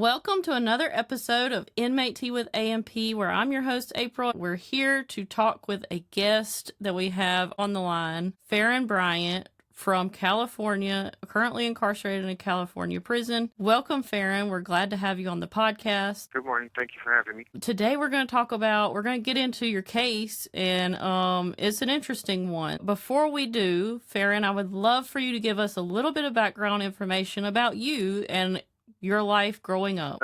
Welcome to another episode of Inmate Tea with AMP, where I'm your host, April. We're here to talk with a guest that we have on the line, Farren Bryant from California, currently incarcerated in a California prison. Welcome, Farren. We're glad to have you on the podcast. Good morning. Thank you for having me. Today we're going to get into your case, and it's an interesting one. Before we do, Farren, I would love for you to give us a little bit of background information about you and your life growing up.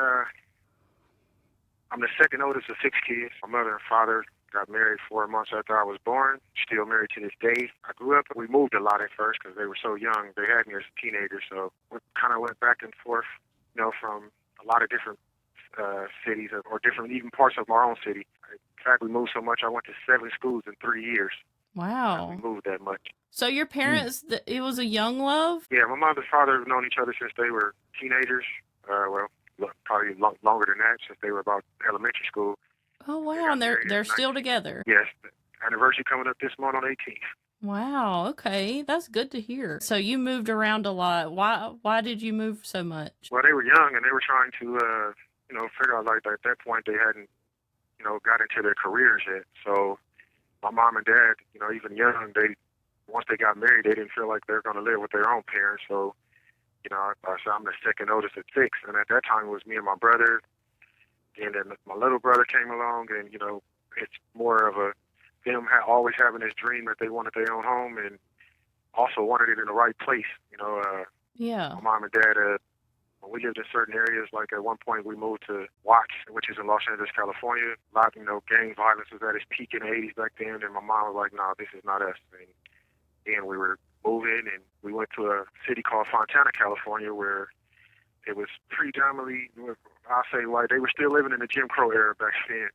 I'm the second oldest of 6 kids. My mother and father got married 4 months after I was born. Still married to this day. I grew up, we moved a lot at first because they were so young. They had me as a teenager, so we kind of went back and forth, from a lot of different cities or different even parts of our own city. In fact, we moved so much, I went to 7 schools in 3 years. Wow. We moved that much. So your parents, it was a young love? Yeah, my mother and father have known each other since they were teenagers. Probably longer than that, since they were about elementary school. Oh, wow, and they're still together. Yes, the anniversary coming up this month on 18th. Wow, okay, that's good to hear. So you moved around a lot. Why did you move so much? Well, they were young, and they were trying to, figure out, like, at that point, they hadn't, got into their careers yet. So my mom and dad, even young, once they got married, they didn't feel like they were going to live with their own parents. So, so I'm the second oldest at 6, and at that time it was me and my brother, and then my little brother came along, and it's more of them always having this dream that they wanted their own home, and also wanted it in the right place. Yeah. My mom and dad, when we lived in certain areas, like at one point we moved to Watts, which is in Los Angeles, California. A lot, gang violence was at its peak in the 80s back then, and my mom was like, "No, this is not us." And then we were moving, and we went to a city called Fontana, California, where it was predominantly, I'll say, like, they were still living in the Jim Crow era back then.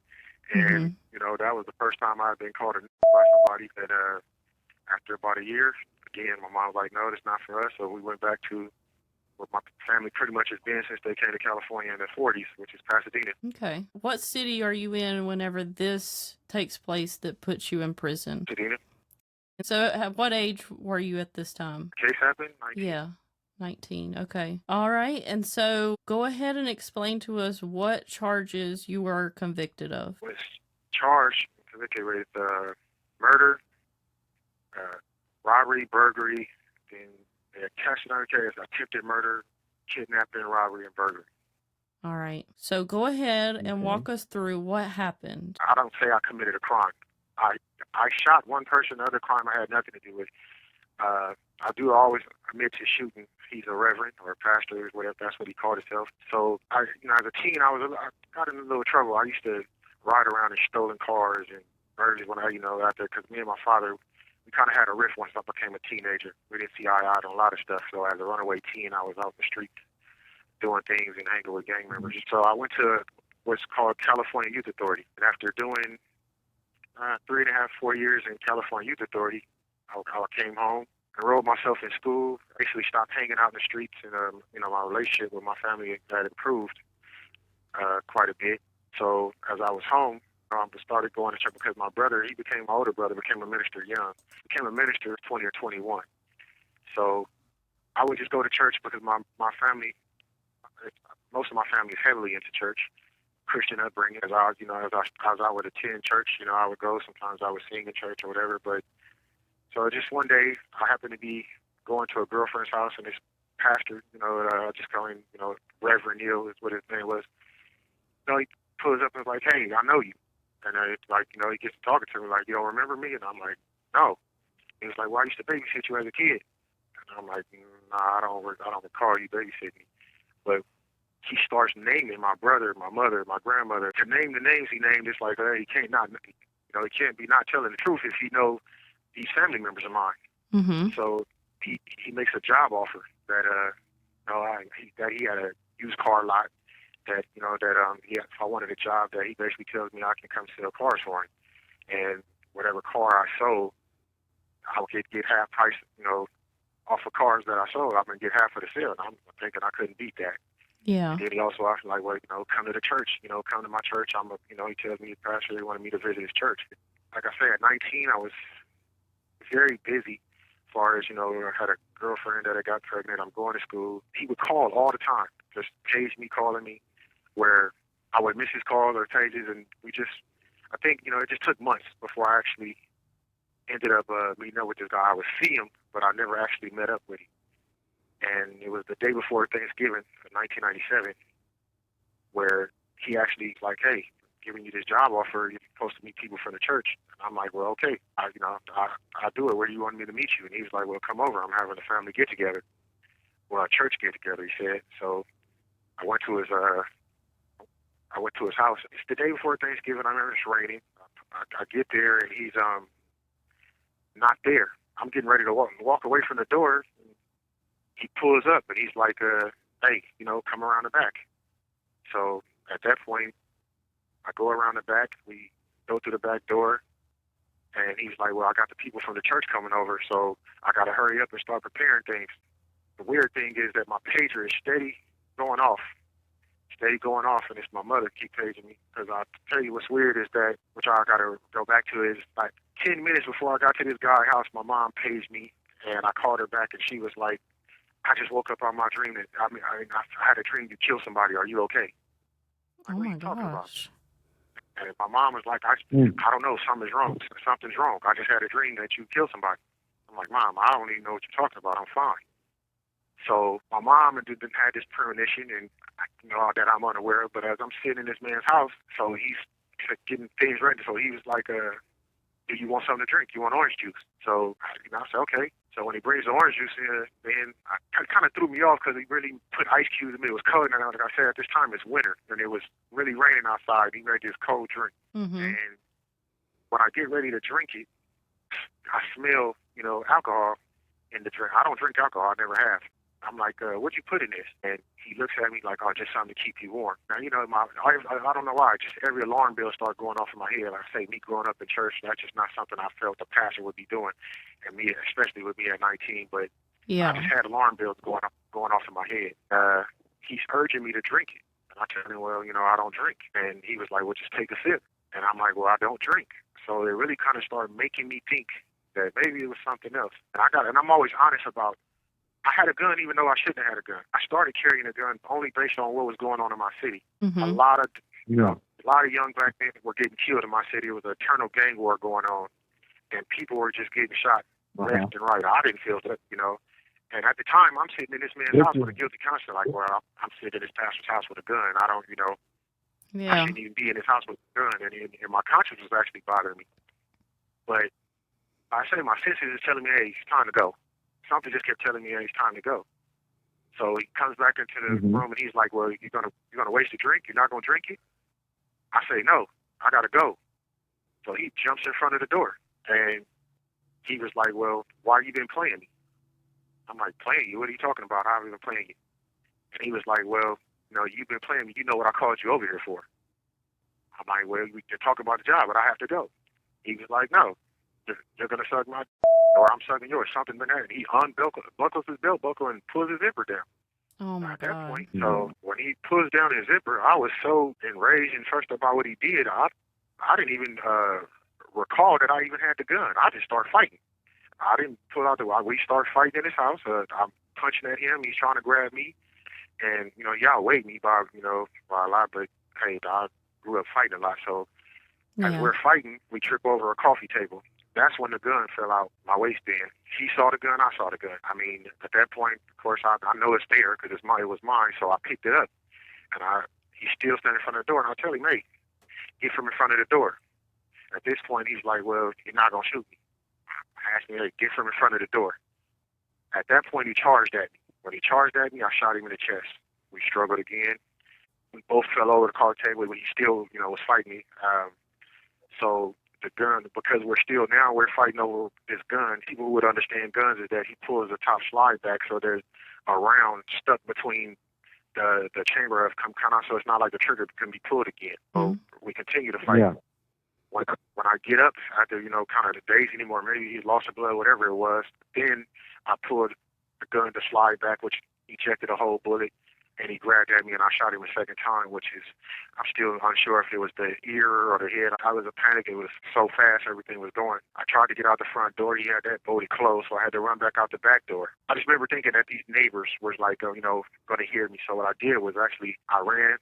And, that was the first time I had been called a by somebody that after about a year, again, my mom was like, "No, that's not for us." So we went back to what my family pretty much has been since they came to California in the 40s, which is Pasadena. Okay. What city are you in whenever this takes place that puts you in prison? Pasadena. So at what age were you at this time? The case happened? 19. Yeah. 19. Okay. All right. And so go ahead and explain to us what charges you were convicted of. Was charged, convicted with murder, robbery, burglary, then another case, attempted murder, kidnapping, robbery, and burglary. All right. So go ahead and walk us through what happened. I don't say I committed a crime. I shot one person. The other crime I had nothing to do with. I do always admit to shooting. He's a reverend or a pastor, whatever, that's what he called himself. So, as a teen, I got in a little trouble. I used to ride around in stolen cars and murders when out there, because me and my father, we kind of had a rift once I became a teenager. We didn't see eye to eye on a lot of stuff. So as a runaway teen, I was out in the street doing things and hanging with gang members. So I went to what's called California Youth Authority. And after doing 3.5, 4 years in California Youth Authority, I came home, enrolled myself in school, basically stopped hanging out in the streets, and my relationship with my family had improved quite a bit. So as I was home, I started going to church because my older brother became a minister young. Became a minister 20 or 21. So I would just go to church because my family, most of my family is heavily into church, Christian upbringing. As I would attend church, I would go. Sometimes I would sing in church or whatever. But so just one day, I happened to be going to a girlfriend's house, and this pastor, just calling, Reverend Neil is what his name was. He pulls up and is like, "Hey, I know you." And he gets to talking to me like, "You don't remember me?" And I'm like, "No." He was like, "Well, I used to babysit you as a kid." And I'm like, "Nah, I don't recall you babysitting me." But he starts naming my brother, my mother, my grandmother. To name the names he named, it's like, he can't be not telling the truth if he know these family members of mine. Mm-hmm. So he makes a job offer that he had a used car lot. That if I wanted a job, that he basically tells me I can come sell cars for him, and whatever car I sold, I would get half price, off of cars that I sold. I'm gonna get half of the sale. And I'm thinking I couldn't beat that. Yeah. And then he also asked me, like, "Well, come to the church. Come to my church." He tells me the pastor wanted me to visit his church. Like I said, at 19, I was very busy. As far as I had a girlfriend that I got pregnant. I'm going to school. He would call all the time, just page me, calling me. where I would miss his calls or texts, and I think, it just took months before I actually ended up meeting up with this guy. I would see him, but I never actually met up with him. And it was the day before Thanksgiving of 1997 where he actually like, hey, giving you this job offer, you're supposed to meet people from the church. And I'm like, well, okay, I do it. Where do you want me to meet you? And he was like, well, come over. I'm having a family get together. Well, a church get together, he said. So I went to his house. It's the day before Thanksgiving. I remember it's raining. I get there and he's not there. I'm getting ready to walk away from the door. He pulls up and he's like, hey, come around the back. So at that point, I go around the back. We go through the back door, and he's like, well, I got the people from the church coming over, so I got to hurry up and start preparing things. The weird thing is that my pager is steady going off, and it's my mother keep paging me. Because I'll tell you what's weird is that, which I got to go back to, is like 10 minutes before I got to this guy's house, my mom paged me, and I called her back, and she was like, I just woke up on my dream that, I had a dream you killed somebody. Are you okay? Like, oh what are my you talking about? gosh. And my mom was like, I don't know, something's wrong. Something's wrong. I just had a dream that you killed somebody. I'm like, Mom, I don't even know what you're talking about. I'm fine. So my mom had this premonition, and that I'm unaware of. But as I'm sitting in this man's house, so he's getting things ready. So he was like, do you want something to drink? You want orange juice? So I said, okay. So when he brings the orange juice in, then it kind of threw me off because he really put ice cubes in it. It was cold, and like I said, at this time it's winter, and it was really raining outside. He made this cold drink, and when I get ready to drink it, I smell, alcohol in the drink. I don't drink alcohol. I never have. I'm like, what'd you put in this? And he looks at me like, oh, just something to keep you warm. Now, I don't know why. Just every alarm bell started going off in my head. Like I say, me growing up in church, that's just not something I felt a pastor would be doing. And me, especially with me at 19. But I just had alarm bells going off in my head. He's urging me to drink it. And I told him, well, I don't drink. And he was like, well, just take a sip. And I'm like, well, I don't drink. So it really kind of started making me think that maybe it was something else. And I'm always honest about, I had a gun even though I shouldn't have had a gun. I started carrying a gun only based on what was going on in my city. A lot of young black men were getting killed in my city. It was an eternal gang war going on, and people were just getting shot left and right. I didn't feel that, And at the time, I'm sitting in this man's house with a guilty conscience. Like, well, I'm sitting in this pastor's house with a gun. I don't, I shouldn't even be in his house with a gun. And my conscience was actually bothering me. But I say my senses is telling me, hey, it's time to go. Something just kept telling me, hey, it's time to go. So he comes back into the room and he's like, well, you're gonna waste the drink? You're not gonna drink it? I say, no, I gotta go. So he jumps in front of the door and he was like, well, why you been playing me? I'm like, playing you? What are you talking about? How have you been playing you? And he was like, well, you've been playing me. You know what I called you over here for. I'm like, well, you're talking about the job, but I have to go. He was like, no, you're gonna suck my or I'm sucking yours, something like that. And he buckles his belt buckle and pulls his zipper down. Oh my God. At that point, so when he pulls down his zipper, I was so enraged and first about what he did, I didn't even recall that I even had the gun. I just started fighting. I didn't pull out we start fighting in his house. I'm punching at him. He's trying to grab me. And, y'all weighed me by a lot, but hey, I grew up fighting a lot. So as we're fighting, we trip over a coffee table. That's when the gun fell out my waistband. He saw the gun, I saw the gun. I mean, at that point, of course, I know it's there because it was mine, so I picked it up. And he's still standing in front of the door, and I tell him, hey, get from in front of the door. At this point, he's like, well, you're not going to shoot me. I asked him, hey, get from in front of the door. At that point, he charged at me. When he charged at me, I shot him in the chest. We struggled again. We both fell over the car table, but he still, was fighting me. So the gun, because we're fighting over this gun. People who would understand guns is that he pulls the top slide back, so there's a round stuck between the chamber of come out, so it's not like the trigger can be pulled again. So we continue to fight. Yeah. When I get up after kind of the days anymore, maybe he lost the blood, whatever it was. Then I pulled the gun to slide back, which ejected a whole bullet. And he grabbed at me, and I shot him a second time, which is, I'm still unsure if it was the ear or the head. I was in panic. It was so fast, everything was going. I tried to get out the front door. He had that bolted closed, so I had to run back out the back door. I just remember thinking that these neighbors were like, going to hear me. So what I did was actually, I ran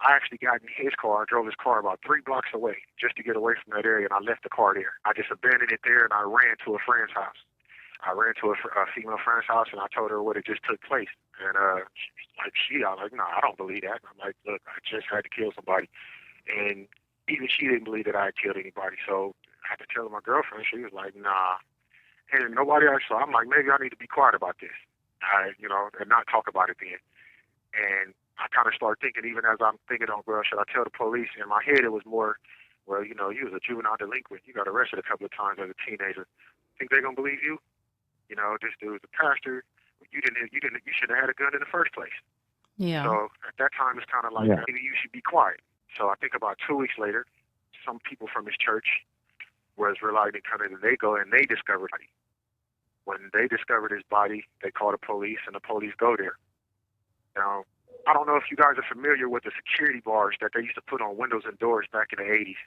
I actually got in his car. I drove his car about 3 blocks away just to get away from that area, and I left the car there. I just abandoned it there, and I ran to a friend's house. I ran to a female friend's house, and I told her what had just took place. And I was like, no, I don't believe that. And I'm like, look, I just had to kill somebody. And even she didn't believe that I had killed anybody. So I had to tell my girlfriend. She was like, nah. And nobody else. So I'm like, maybe I need to be quiet about this, and not talk about it then. And I kind of started thinking, even as I'm thinking, oh, girl, should I tell the police? In my head, it was more, well, you was a juvenile delinquent. You got arrested a couple of times as a teenager. Think they're going to believe you? This dude's a pastor. You should have had a gun in the first place. Yeah. So at that time, it's kind of like, maybe you should be quiet. So I think about 2 weeks later, some people from his church was reluctant to come in, and they go and they discovered him. When they discovered his body, they called the police, and the police go there. Now, I don't know if you guys are familiar with the security bars that they used to put on windows and doors back in the 80s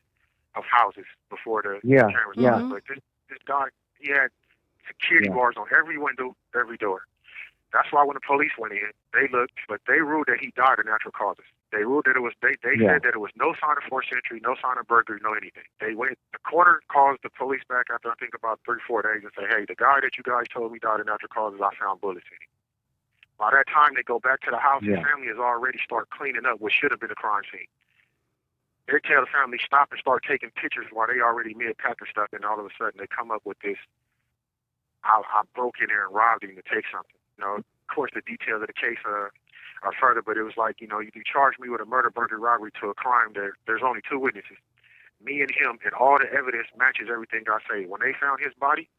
of houses before the cameras. But this guy, he had security bars on every window, every door. That's why when the police went in, they looked, but they ruled that he died of natural causes. They ruled that it was, they said that it was no sign of forced entry, no sign of burglary, no anything. The coroner calls the police back after I think about 3-4 days and say, hey, the guy that you guys told me died of natural causes, I found bullets in him. By that time, they go back to the house. His family has already started cleaning up what should have been a crime scene. They tell the family stop and start taking pictures while they already mid-packing stuff, and all of a sudden they come up with this, I broke in there and robbed him to take something. Of course, the details of the case are further, but it was like, you charge me with a murder, burglary, robbery to a crime. There's only 2 witnesses, me and him, and all the evidence matches everything I say. When they found his body,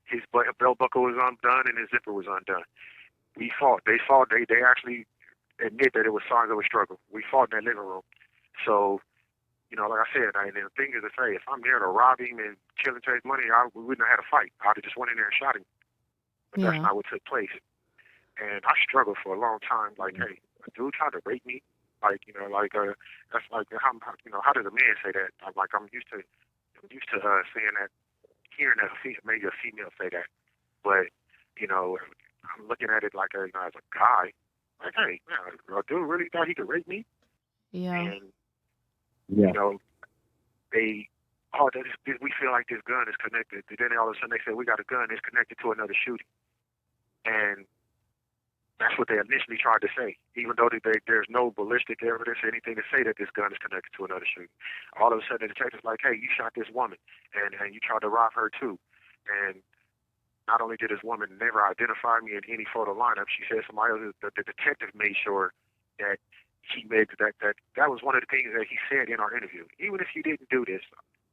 his belt buckle was undone and his zipper was undone. We fought. They fought. They actually admit that it was signs of a struggle. We fought in that living room. So, like I said, and the thing is to say, if I'm there to rob him and kill and take money, we wouldn't have had a fight. I'd have just went in there and shot him. But that's not what took place. And I struggled for a long time. Like, hey, a dude tried to rape me. Like, that's like, how does a man say that? I'm used to saying that, hearing that maybe a female say that. But, I'm looking at it like as a guy. Like, hey, man, a dude really thought he could rape me? Yeah. And, we feel like this gun is connected. And then all of a sudden they say, we got a gun that's connected to another shooting. And that's what they initially tried to say, even though there's no ballistic evidence or anything to say that this gun is connected to another shooting. All of a sudden, the detective's like, hey, you shot this woman, and you tried to rob her too. And not only did this woman never identify me in any photo lineup, she said somebody else, the detective made sure that he made that was one of the things that he said in our interview. Even if you didn't do this,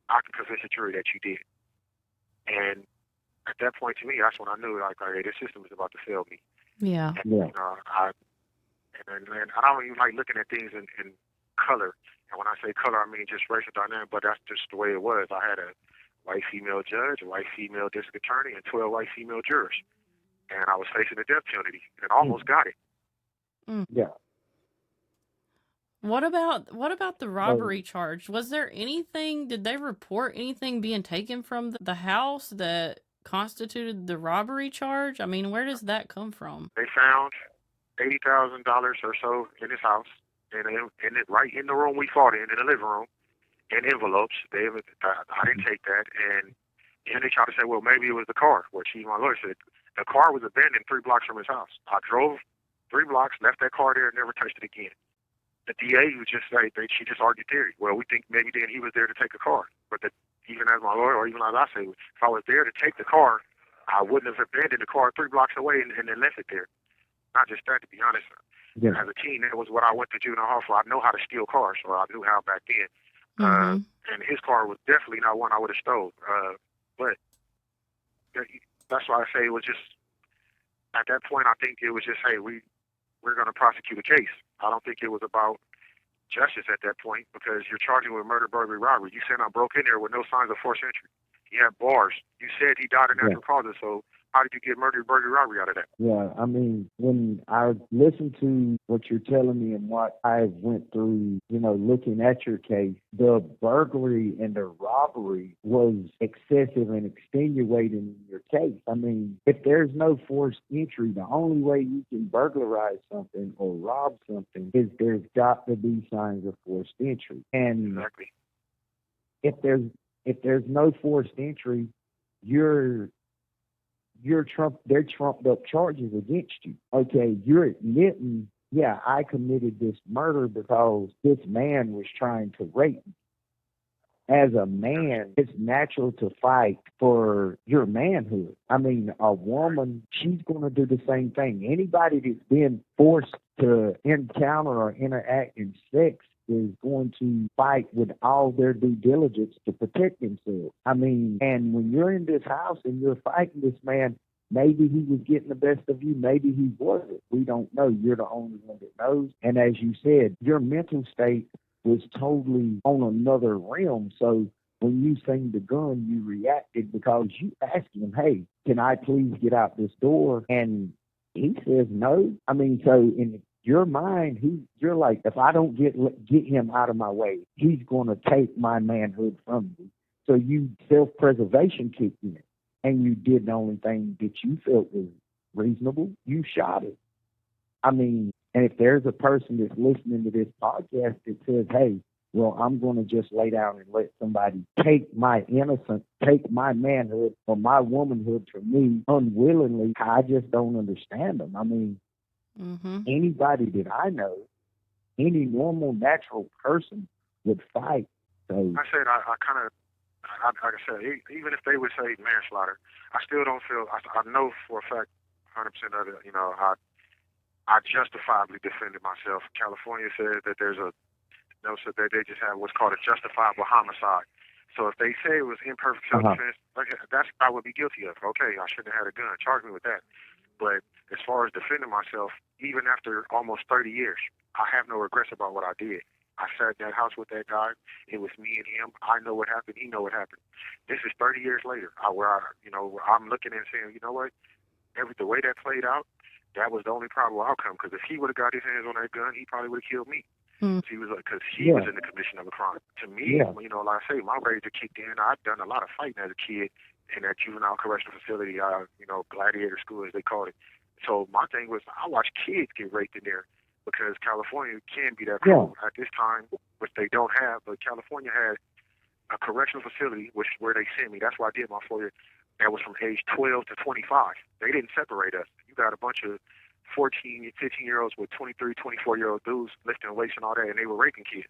I can convince the jury that you did. And at that point, to me, that's when I knew, like, okay, this system is about to fail me. Yeah. And, I don't even like looking at things in color. And when I say color, I mean just racial dynamic, but that's just the way it was. I had a white female judge, a white female district attorney, and 12 white female jurors. And I was facing the death penalty and almost got it. Yeah. What about the robbery charge? Was there anything, did they report anything being taken from the house that constituted the robbery charge? I mean, where does that come from? They found $80,000 or so in his house, and right in the room we fought in the living room, in envelopes. I didn't take that, and they tried to say, well, maybe it was the car. Well, my lawyer said the car was abandoned 3 blocks from his house. I drove 3 blocks, left that car there, and never touched it again. The DA was just like, she just argued theory. Well, we think maybe then he was there to take a car. But even as my lawyer, or even as I say, if I was there to take the car, I wouldn't have abandoned the car 3 blocks away and then left it there. Not just that, to be honest. Yeah. As a teen, that was what I went to juvenile hall for. I know how to steal cars, or I knew how back then. And his car was definitely not one I would have stole. But that's why I say it was just, at that point, I think it was just, hey, we're going to prosecute a case. I don't think it was about justice at that point, because you're charging with murder, burglary, robbery. You said I broke in there with no signs of forced entry. You have bars. You said he died of natural causes, so how did you get murder, burglary, robbery out of that? Yeah, I mean, when I listen to what you're telling me and what I went through, looking at your case, the burglary and the robbery was excessive and extenuating in your case. I mean, if there's no forced entry, the only way you can burglarize something or rob something is there's got to be signs of forced entry. And Exactly. if there's no forced entry, they're trumped up charges against you. Okay, you're admitting, yeah, I committed this murder because this man was trying to rape me. As a man, it's natural to fight for your manhood. I mean, a woman, she's going to do the same thing. Anybody that's been forced to encounter or interact in sex is going to fight with all their due diligence to protect themselves. I mean, and when you're in this house and you're fighting this man, maybe he was getting the best of you, maybe he wasn't. We don't know. You're the only one that knows. And as you said, your mental state was totally on another realm. So when you seen the gun, you reacted because you asked him, hey, can I please get out this door? And he says no. I mean, so in your mind, you're like, if I don't get him out of my way, he's going to take my manhood from me. So you self-preservation kicked in, and you did the only thing that you felt was reasonable. You shot it. I mean, and if there's a person that's listening to this podcast that says, hey, well, I'm going to just lay down and let somebody take my innocence, take my manhood or my womanhood from me unwillingly, I just don't understand them. I mean, anybody that I know, any normal, natural person would fight. So I said, like I said, even if they would say manslaughter, I still don't feel, I know for a fact, 100% of it, I justifiably defended myself. California said that there's so that they just have what's called a justifiable homicide. So if they say it was imperfect self-defense, that's what I would be guilty of. Okay, I shouldn't have had a gun. Charge me with that. But as far as defending myself, even after almost 30 years, I have no regrets about what I did. I sat in that house with that guy. It was me and him. I know what happened. He know what happened. This is 30 years later, where I'm looking and saying, you know what? The way that played out, that was the only probable outcome. Because if he would have got his hands on that gun, he probably would have killed me. He was because he was in the commission of a crime. To me, like I say, my rage kicked in. I've done a lot of fighting as a kid in that juvenile correctional facility, gladiator school as they call it. So my thing was, I watched kids get raped in there because California can be that cruel at this time, which they don't have. But California had a correctional facility, which is where they sent me. That's why I did my 4 year. That was from age 12 to 25. They didn't separate us. You got a bunch of 14, 15-year-olds with 23, 24-year-old dudes lifting weights and all that, and they were raping kids.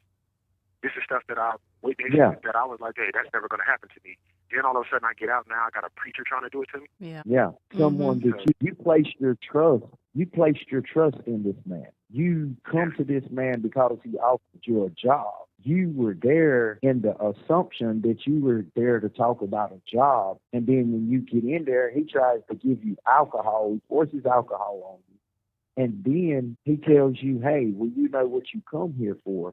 This is stuff that I witnessed that I was like, hey, that's never going to happen to me. Then all of a sudden I get out now, I got a preacher trying to do it to me. Yeah. Someone that you placed your trust. You placed your trust in this man. You come to this man because he offered you a job. You were there in the assumption that you were there to talk about a job. And then when you get in there, he tries to give you alcohol. He forces alcohol on you. And then he tells you, hey, well, you know what you come here for.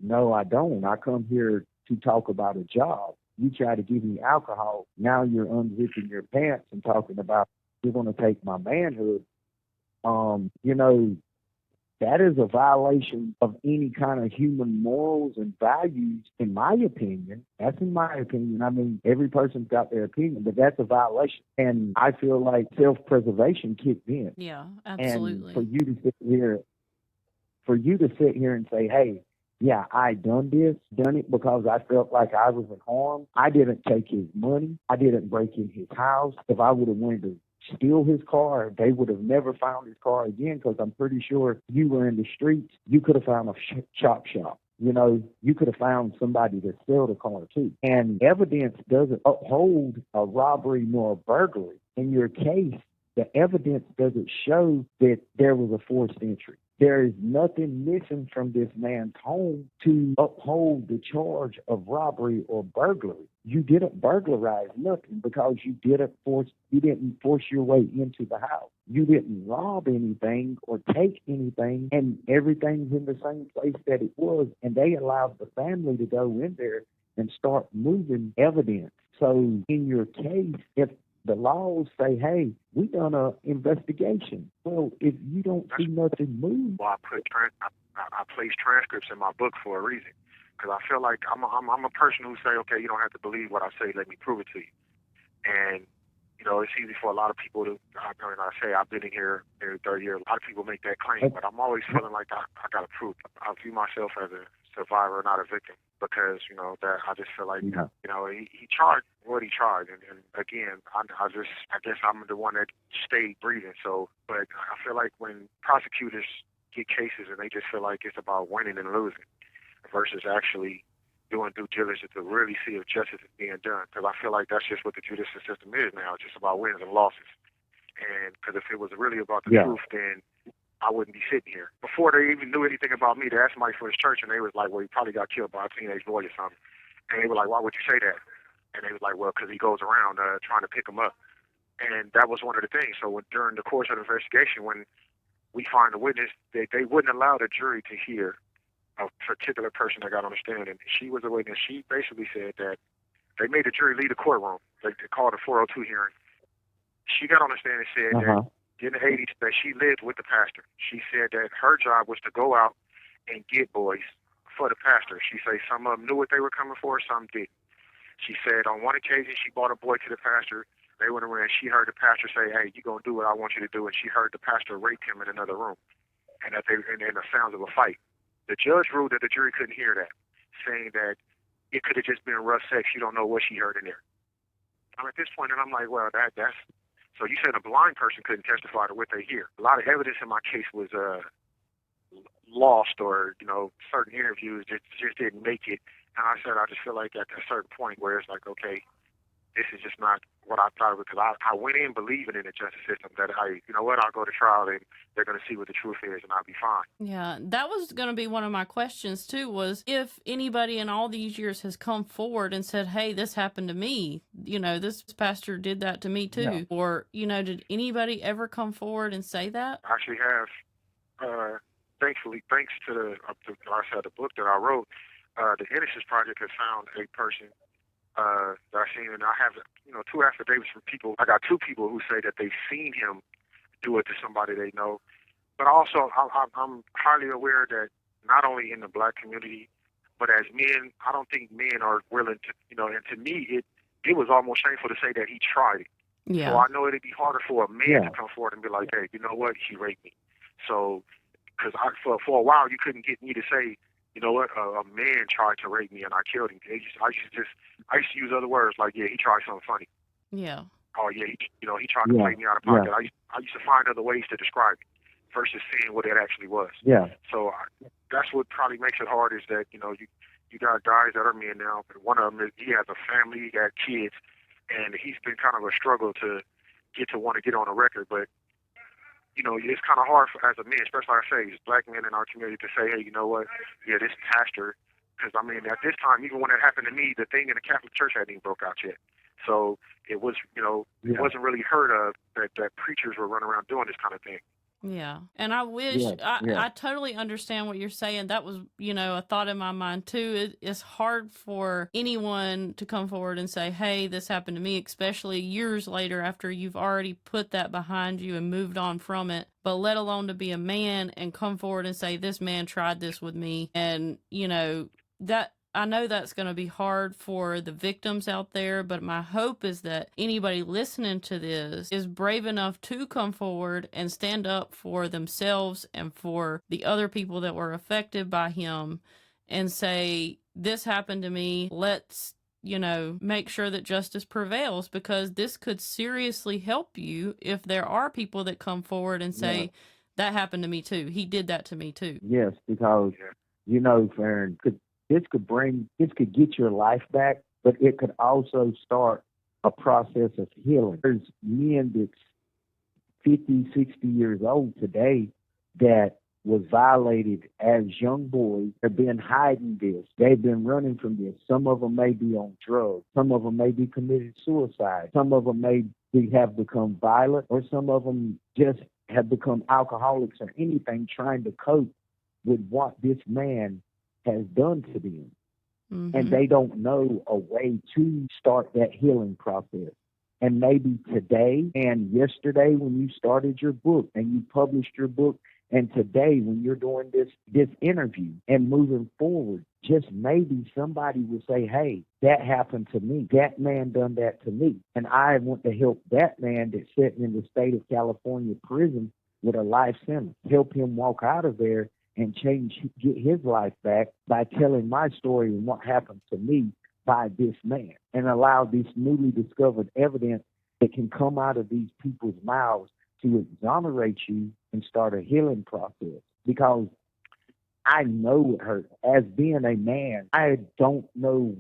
No, I don't. I come here to talk about a job. You try to give me alcohol. Now you're unzipping your pants and talking about you're going to take my manhood. That is a violation of any kind of human morals and values, in my opinion. That's in my opinion. I mean, every person's got their opinion, but that's a violation. And I feel like self-preservation kicked in. Yeah, absolutely. And for you to sit here and say, hey, yeah, I done it because I felt like I was in harm. I didn't take his money. I didn't break in his house. If I would have wanted to steal his car, they would have never found his car again, because I'm pretty sure you were in the streets. You could have found a chop shop. You could have found somebody to sell the car too. And evidence doesn't uphold a robbery nor a burglary. In your case, the evidence doesn't show that there was a forced entry. There is nothing missing from this man's home to uphold the charge of robbery or burglary. You didn't burglarize nothing because you didn't force your way into the house. You didn't rob anything or take anything, and everything's in the same place that it was. And they allowed the family to go in there and start moving evidence. So in your case, if The laws say, hey, we done a investigation. Well, if you don't see nothing move. Well, I place transcripts in my book for a reason. Because I feel like I'm a person who say, okay, you don't have to believe what I say. Let me prove it to you. And, you know, it's easy for a lot of people to, I say I've been in here nearly 30 years. A lot of people make that claim, but I'm always feeling like I got to prove. I view myself as a survivor, not a victim, because, you know, that I just feel like, you know, he tried what he tried. And again, I guess I'm the one that stayed breathing. So, but I feel like when prosecutors get cases and they just feel like it's about winning and losing versus actually doing due diligence to really see if justice is being done. Because I feel like that's just what the judicial system is now. It's just about wins and losses. And because if it was really about the truth, then I wouldn't be sitting here. Before they even knew anything about me, they asked somebody for his church, and they was like, well, he probably got killed by a teenage boy or something. And they were like, why would you say that? And they was like, well, because he goes around trying to pick him up. And that was one of the things. So during the course of the investigation, when we find the witness, they wouldn't allow the jury to hear a particular person that got on the stand. And she was a witness. She basically said that they made the jury leave the courtroom. They called a 402 hearing. She got on the stand and said that in the 80s that she lived with the pastor. She said that her job was to go out and get boys for the pastor. She said some of them knew what they were coming for, some didn't. She said on one occasion she brought a boy to the pastor. They went around. She heard the pastor say, hey, you're going to do what I want you to do. And she heard the pastor rape him in another room. And that and the sounds of a fight. The judge ruled that the jury couldn't hear that, saying that it could have just been rough sex. You don't know what she heard in there. I'm at this point, and I'm like, well, that's... So you said a blind person couldn't testify to what they hear. A lot of evidence in my case was lost, or, you know, certain interviews just didn't make it. And I said, I just feel like at a certain point where it's like, okay, this is just not what I thought of it, because I went in believing in the justice system that you know what, I'll go to trial and they're going to see what the truth is and I'll be fine. Yeah, that was going to be one of my questions too, was if anybody in all these years has come forward and said, hey, this happened to me, you know, this pastor did that to me too, or, you know, did anybody ever come forward and say that? I actually have, thankfully, thanks to the book that I wrote, the Innocence Project has found a person that I've seen, and I have, you know, 2 affidavits from people. I got 2 people who say that they've seen him do it to somebody they know. But also, I'm highly aware that not only in the black community, but as men, I don't think men are willing to, you know, and to me, it was almost shameful to say that he tried it. Yeah. So I know it'd be harder for a man to come forward and be like, hey, you know what, he raped me. So, because for a while, you couldn't get me to say, you know what, a man tried to rape me and I killed him. I used to use other words like, yeah, he tried something funny. Yeah. Oh, yeah, he tried to play me out of pocket. I used to find other ways to describe it versus seeing what it actually was. Yeah. So that's what probably makes it hard, is that, you know, you got guys that are men now, but one of them, he has a family, he got kids, and he's been kind of a struggle to want to get on a record. But, you know, it's kind of hard as a man, especially like I say, black men in our community, to say, hey, you know what, yeah, this pastor, because, I mean, at this time, even when it happened to me, the thing in the Catholic Church hadn't even broke out yet. So it was, you know, it wasn't really heard of that preachers were running around doing this kind of thing. Yeah. And I wish, I totally understand what you're saying. That was, you know, a thought in my mind too. It's hard for anyone to come forward and say, hey, this happened to me, especially years later after you've already put that behind you and moved on from it. But let alone to be a man and come forward and say, this man tried this with me. And, you know, that, I know that's going to be hard for the victims out there, but my hope is that anybody listening to this is brave enough to come forward and stand up for themselves and for the other people that were affected by him and say, this happened to me. Let's, you know, make sure that justice prevails, because this could seriously help you if there are people that come forward and say, that happened to me too. He did that to me too. Yes, because, you know, Farren, this could get your life back, but it could also start a process of healing. There's men that's 50, 60 years old today that was violated as young boys. They've been hiding this. They've been running from this. Some of them may be on drugs. Some of them may be committed suicide. Some of them may have become violent, or some of them just have become alcoholics or anything, trying to cope with what this man has done to them. Mm-hmm. And they don't know a way to start that healing process. And maybe today and yesterday when you started your book and you published your book, and today when you're doing this interview and moving forward, just maybe somebody will say, hey, that happened to me. That man done that to me. And I want to help that man that's sitting in the state of California prison with a life sentence, help him walk out of there and get his life back by telling my story and what happened to me by this man, and allow this newly discovered evidence that can come out of these people's mouths to exonerate you and start a healing process. Because I know it hurt. As being a man, I don't know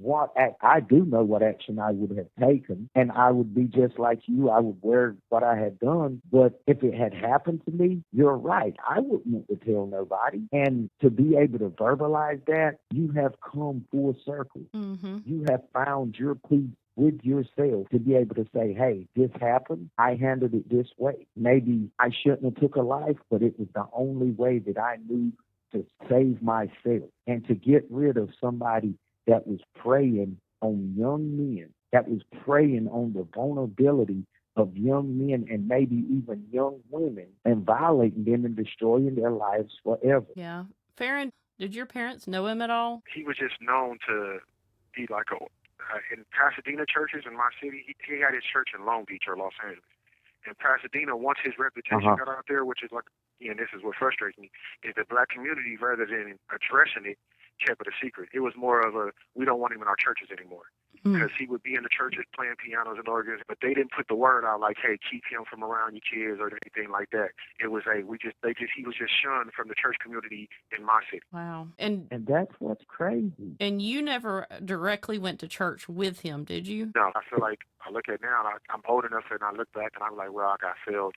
I do know what action I would have taken, and I would be just like you. I would wear what I had done. But if it had happened to me, you're right. I wouldn't want to tell nobody. And to be able to verbalize that, you have come full circle. Mm-hmm. You have found your peace with yourself to be able to say, hey, this happened. I handled it this way. Maybe I shouldn't have took a life, but it was the only way that I knew to save myself and to get rid of somebody that was preying on young men, that was preying on the vulnerability of young men and maybe even young women, and violating them and destroying their lives forever. Yeah. Farren, did your parents know him at all? He was just known to be like in Pasadena churches in my city. He had his church in Long Beach or Los Angeles. In Pasadena, once his reputation got out there, which is like, and this is what frustrates me, is the black community, rather than addressing it, kept it a secret. It was more of we don't want him in our churches anymore. Because he would be in the churches playing pianos and organs, but they didn't put the word out like, hey, keep him from around your kids or anything like that. It was he was just shunned from the church community in my city. Wow. And that's what's crazy. And you never directly went to church with him, did you? No, I feel like I look at now, I'm old enough and I look back and I'm like, well, I got failed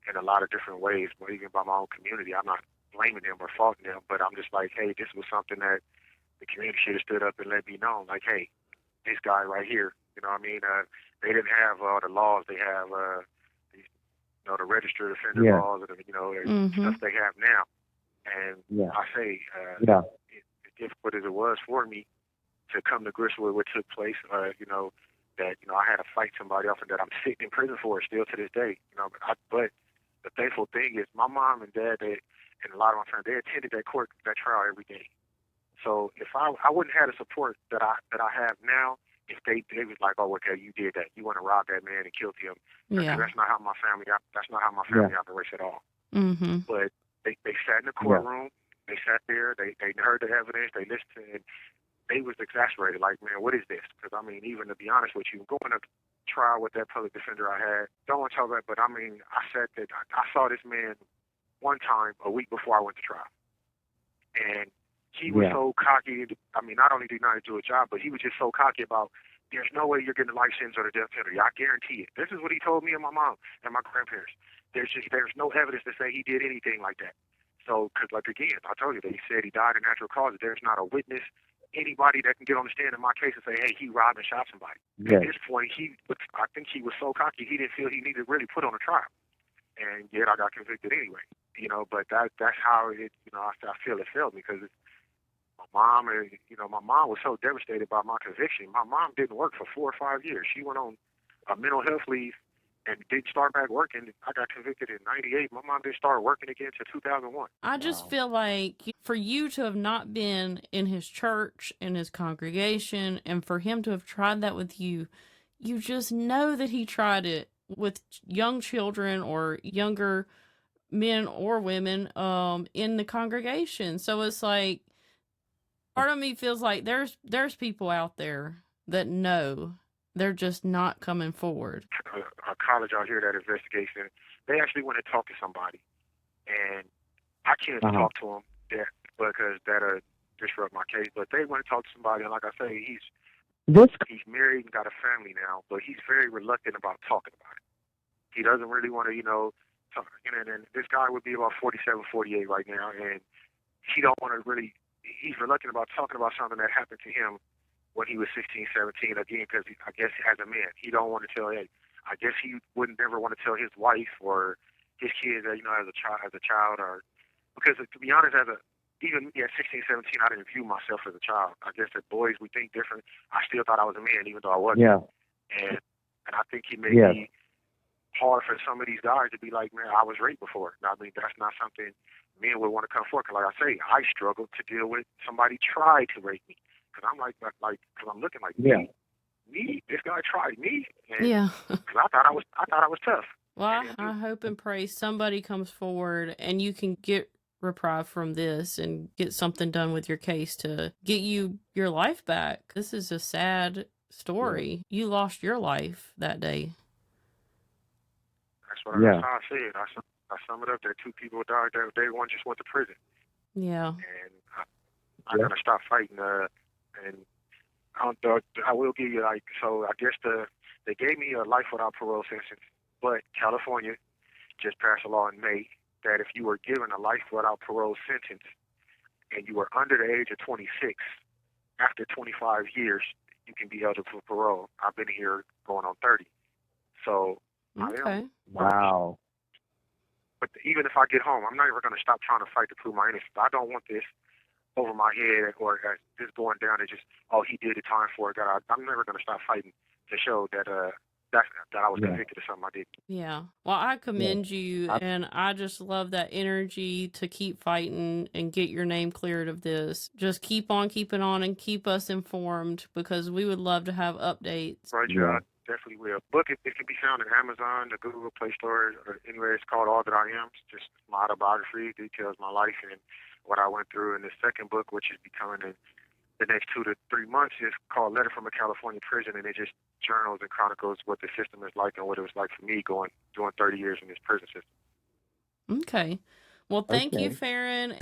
in a lot of different ways, but even by my own community. I'm not blaming them or faulting them, but I'm just like, hey, this was something that the community should have stood up and let me know. Like, hey, this guy right here, you know what I mean? They didn't have all the laws they have, the registered offender laws, and, stuff they have now. And I say, as difficult as it was for me to come to grips with what took place, that I had to fight somebody off and that I'm sitting in prison for still to this day. But the thankful thing is my mom and dad, and a lot of my friends, they attended that trial every day. So if I wouldn't have the support that I have now, if they was like, oh, okay, you did that, you want to rob that man and killed him. Yeah. That's not how my family operates at all. Mm-hmm. But they sat in the courtroom, they sat there, they heard the evidence, they listened, and they was exasperated. Like, man, what is this? Because I mean, even to be honest with you, going to trial with that public defender I had, don't want to tell that, but I mean, I said that I saw this man one time a week before I went to trial, and he was so cocky. I mean, not only did he not do a job, but he was just so cocky about, there's no way you're getting a life sentence or the death penalty. I guarantee it. This is what he told me and my mom and my grandparents. There's no evidence to say he did anything like that. So, because like again, I told you that he said he died of natural causes. There's not a witness, anybody that can get on the stand in my case and say, hey, he robbed and shot somebody. At this point, I think he was so cocky he didn't feel he needed to really put on a trial. And yet I got convicted anyway. But that's how it. I feel it failed me because my mom was so devastated by my conviction. My mom didn't work for 4 or 5 years. She went on a mental health leave and didn't start back working. I got convicted in '98. My mom didn't start working again until 2001. I just feel like for you to have not been in his church, in his congregation, and for him to have tried that with you, you just know that he tried it with young children or younger men or women in the congregation. So it's like, part of me feels like there's people out there that know, they're just not coming forward. A college out here, that investigation, they actually went and talked to somebody, and I can't talk to him because that'll disrupt my case. But they went and talked to somebody, and like I say, he's married and got a family now, but he's very reluctant about talking about it. He doesn't really want to, talk. And this guy would be about 47, 48 right now, and he don't want to really. He's reluctant about talking about something that happened to him when he was 16, 17, again, because I guess as a man, he don't want to tell, I guess he wouldn't never want to tell his wife or his kids that, as a child, or, because to be honest, even at 16, 17, I didn't view myself as a child. I guess that boys, we think different. I still thought I was a man, even though I wasn't. Yeah. And And I think it may Yes. be hard for some of these guys to be like, man, I was raped before. I mean, that's not something men would want to come forward. Because like I say, I struggled to deal with somebody tried to rape me. Because I'm because I'm looking like, Yeah. me, this guy tried me. And Yeah. Cause I thought I was tough. Well, I hope and pray somebody comes forward and you can get reprieve from this and get something done with your case to get you your life back. This is a sad story. You lost your life that day. That's how I see it. I sum it up that 2 people died that day. One just went to prison. Yeah. And I gotta stop fighting. And I will give you so I guess they gave me a life without parole sentence, but California just passed a law in May that if you were given a life without parole sentence and you were under the age of 26, after 25 years, you can be eligible for parole. I've been here going on 30. So Okay. Wow. But even if I get home, I'm never going to stop trying to fight to prove my innocence. I don't want this over my head or this going down and just, he did the time for it. I'm never going to stop fighting to show that I was convicted of something I did. Yeah. Well, I commend you, and I just love that energy to keep fighting and get your name cleared of this. Just keep on keeping on and keep us informed because we would love to have updates. Right, yeah. Definitely will. Book it can be found at Amazon, the Google Play Store, or anywhere. It's called All That I Am. It's just my autobiography, details my life and what I went through. And the second book, which is becoming in the next 2 to 3 months, is called Letter from a California Prison, and it just journals and chronicles what the system is like and what it was like for me doing 30 years in this prison system. Okay. Well, thank you, Farren.